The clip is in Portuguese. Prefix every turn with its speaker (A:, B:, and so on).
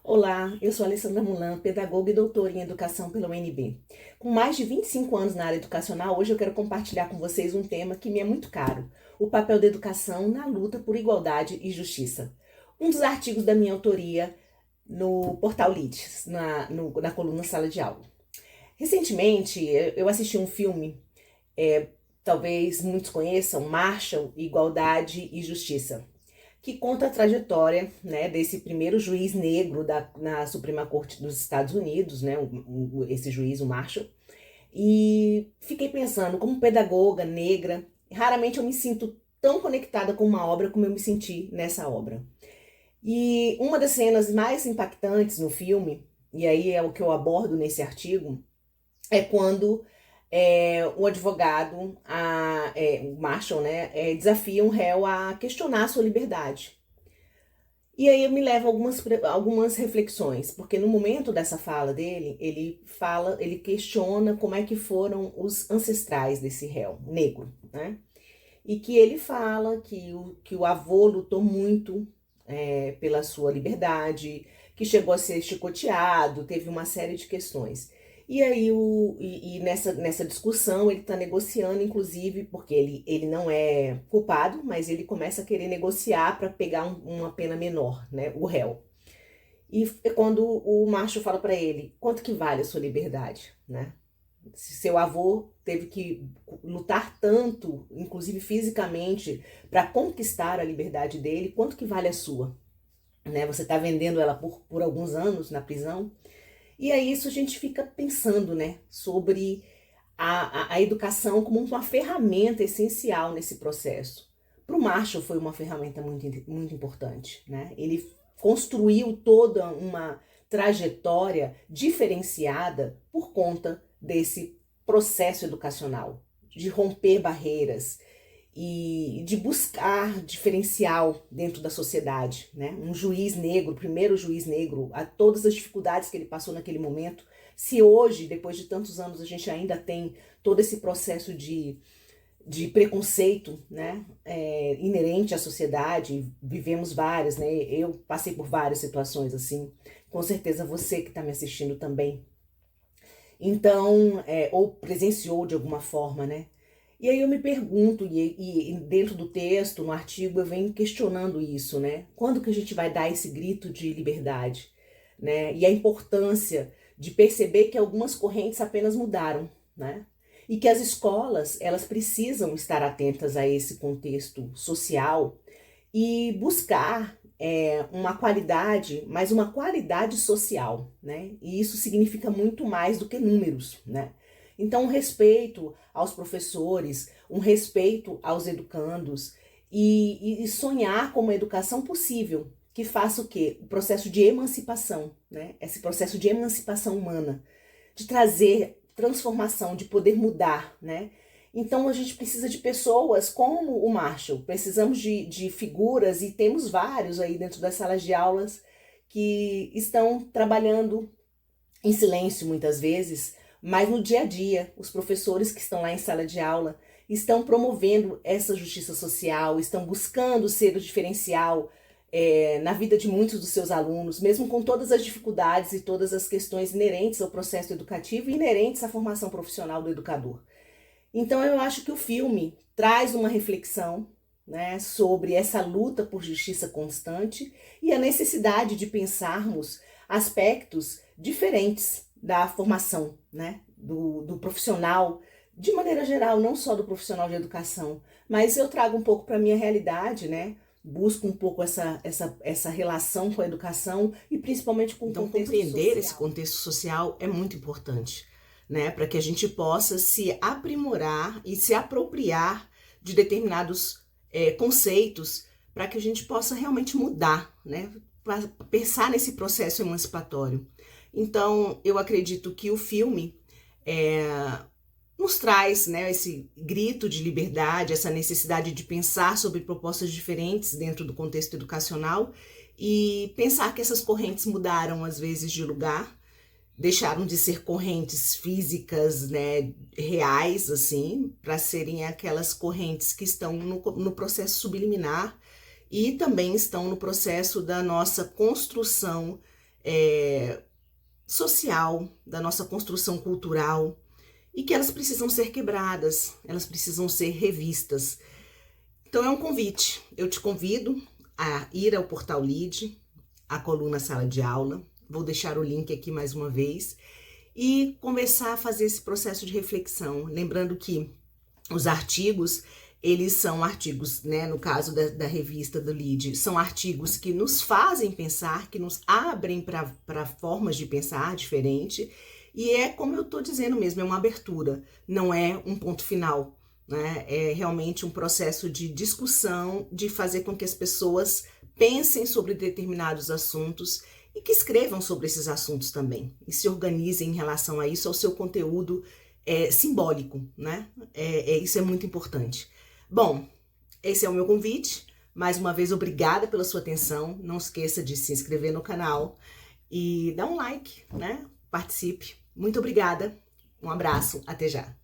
A: Olá, eu sou Alessandra Mulan, pedagoga e doutora em educação pela UNB. Com mais de 25 anos na área educacional, hoje eu quero compartilhar com vocês um tema que me é muito caro: o papel da educação na luta por igualdade e justiça. Um dos artigos da minha autoria no Portal Lides, na coluna Sala de Aula. Recentemente, eu assisti um filme, talvez muitos conheçam, Marshall, Igualdade e Justiça, que conta a trajetória, né, desse primeiro juiz negro na Suprema Corte dos Estados Unidos, né, esse juiz, o Marshall. E fiquei pensando, como pedagoga negra, raramente eu me sinto tão conectada com uma obra como eu me senti nessa obra. E uma das cenas mais impactantes no filme, e aí é o que eu abordo nesse artigo, é quando o advogado, o Marshall, né, desafia um réu a questionar a sua liberdade. E aí eu me levo a algumas reflexões, porque no momento dessa fala dele, ele questiona como é que foram os ancestrais desse réu negro, né? E que ele fala que o avô lutou muito pela sua liberdade, que chegou a ser chicoteado, teve uma série de questões. E aí, nessa discussão, ele está negociando, inclusive, porque ele não é culpado, mas ele começa a querer negociar para pegar uma pena menor, né, o réu. E é quando o macho fala para ele, quanto que vale a sua liberdade, né? Se seu avô teve que lutar tanto, inclusive fisicamente, para conquistar a liberdade dele, quanto que vale a sua? Né? Você está vendendo ela por alguns anos na prisão. E aí isso a gente fica pensando, né, sobre a educação como uma ferramenta essencial nesse processo. Para o Marshall foi uma ferramenta muito importante, né? Ele construiu toda uma trajetória diferenciada por conta desse processo educacional, de romper barreiras e de buscar diferencial dentro da sociedade, né? Um juiz negro, o primeiro juiz negro, a todas as dificuldades que ele passou naquele momento. Se hoje, depois de tantos anos, a gente ainda tem todo esse processo de preconceito, né, inerente à sociedade, vivemos várias, né? Eu passei por várias situações assim, com certeza você que está me assistindo também. Então, ou presenciou de alguma forma, né? E aí eu me pergunto, e dentro do texto, no artigo, eu venho questionando isso, né? Quando que a gente vai dar esse grito de liberdade, né? E a importância de perceber que algumas correntes apenas mudaram, né? E que as escolas, elas precisam estar atentas a esse contexto social e buscar uma qualidade, mas uma qualidade social, né? E isso significa muito mais do que números, né? Então, um respeito aos professores, um respeito aos educandos e sonhar com uma educação possível, que faça o quê? O processo de emancipação, né? Esse processo de emancipação humana, de trazer transformação, de poder mudar, né? Então a gente precisa de pessoas como o Marshall, precisamos de figuras, e temos vários aí dentro das salas de aulas que estão trabalhando em silêncio muitas vezes, mas no dia a dia, os professores que estão lá em sala de aula estão promovendo essa justiça social, estão buscando ser o diferencial na vida de muitos dos seus alunos, mesmo com todas as dificuldades e todas as questões inerentes ao processo educativo e inerentes à formação profissional do educador. Então eu acho que o filme traz uma reflexão, né, sobre essa luta por justiça constante e a necessidade de pensarmos aspectos diferentes da formação, né, do profissional, de maneira geral, não só do profissional de educação, mas eu trago um pouco para a minha realidade, né, busco um pouco essa relação com a educação e principalmente com o contexto social. Então, compreender esse contexto social é muito importante, né, para que a gente possa se aprimorar e se apropriar de determinados conceitos, para que a gente possa realmente mudar, né, para pensar nesse processo emancipatório. Então, eu acredito que o filme nos traz, né, esse grito de liberdade, essa necessidade de pensar sobre propostas diferentes dentro do contexto educacional e pensar que essas correntes mudaram, às vezes, de lugar, deixaram de ser correntes físicas, né, reais, assim, para serem aquelas correntes que estão no processo subliminar e também estão no processo da nossa construção social, da nossa construção cultural, e que elas precisam ser quebradas, elas precisam ser revistas. Então é um convite, eu te convido a ir ao Portal Lide, a coluna Sala de Aula, vou deixar o link aqui mais uma vez, e começar a fazer esse processo de reflexão, lembrando que os artigos, eles são artigos, né, no caso da revista do Lide, são artigos que nos fazem pensar, que nos abrem para formas de pensar diferente, e é como eu estou dizendo mesmo, é uma abertura, não é um ponto final, né? É realmente um processo de discussão, de fazer com que as pessoas pensem sobre determinados assuntos e que escrevam sobre esses assuntos também, e se organizem em relação a isso, ao seu conteúdo simbólico, né? Isso é muito importante. Bom, esse é o meu convite. Mais uma vez, obrigada pela sua atenção. Não esqueça de se inscrever no canal e dar um like, né? Participe. Muito obrigada. Um abraço. Até já.